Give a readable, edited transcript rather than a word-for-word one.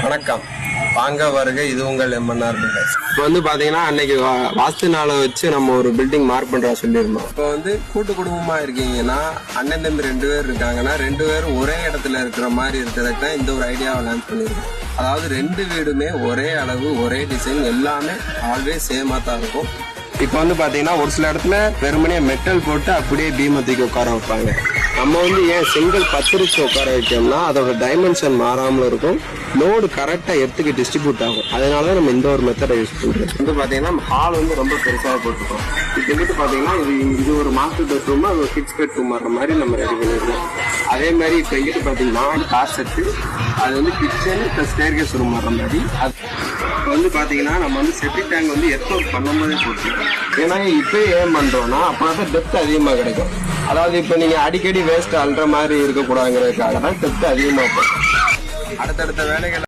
வணக்கம், வாங்க வருக. இது உங்கள் எம்என்ஆர் பில்டர்ஸ். இப்போ பாத்தீங்கன்னா அன்னைக்கு வாஸ்து நாளை வச்சு நம்ம ஒரு பில்டிங் மார்க் பண்றா சொல்லியிருந்தோம். இப்போ கூட்டு குடும்பமா இருக்கீங்கன்னா, அண்ணன் தம்பி 2 பேர் இருக்காங்கன்னா 2 பேரும் ஒரே இடத்துல இருக்கிற மாதிரி இருக்கிறதுக்கு தான் இந்த ஒரு ஐடியாவை லான்ச் பண்ணியிருக்கோம். அதாவது 2 வீடுமே ஒரே அளவு, ஒரே டிசைன், எல்லாமே ஆல்வேஸ் சேமா தான் இருக்கும். இப்போ பாத்தீங்கன்னா ஒரு சில இடத்துல வெறுமனே மெட்டல் போட்டு அப்படியே பீமை தூக்கி உட்கார வைப்பாங்க. நம்ம ஏன் செங்கல் பத்திரிச்சு உட்கார வைக்கோம்னா அதோட டைமென்ஷன் மாறாமல் இருக்கும், லோடு கரெக்டா எடுத்துக்கு டிஸ்ட்ரிபியூட் ஆகும். அதனாலதான் நம்ம இந்த ஒரு மெத்தடை யூஸ் பண்றோம். பாத்தீங்கன்னா ஹால் ரொம்ப பெருசாக போட்டுருக்கோம். இப்போ பாத்தீங்கன்னா இது ஒரு மாஸ்டர் பெட்ரூம், அது ஒரு கிட்ஸ் பெட்ரூம் வர்ற மாதிரி நம்ம ரெடி பண்ணிருக்கோம். அதே மாதிரி இப்போ எங்கிட்ட பாத்தீங்கன்னா கார் செட்டு, அது கிச்சன் பிளஸ் ஸ்டேர்கேஸ் ரூம் வர்ற மாதிரி. அது பாத்தீங்கன்னா நம்ம செப்டிக் டேங்க் எர்த்ஒர்க் பண்ணும்போதே போட்டுருக்கோம். ஏன்னா இப்போ ஏன் பண்றோம்னா அப்பதான் டெப்த் அதிகமா கிடைக்கும். அதாவது இப்போ நீங்க அடிக்கடி வேஸ்ட் அல்ற மாதிரி இருக்கக்கூடாதுங்கிறதுக்காக தான் டெப்த் அதிகமா போகும். அடுத்தடுத்த வேலைகள்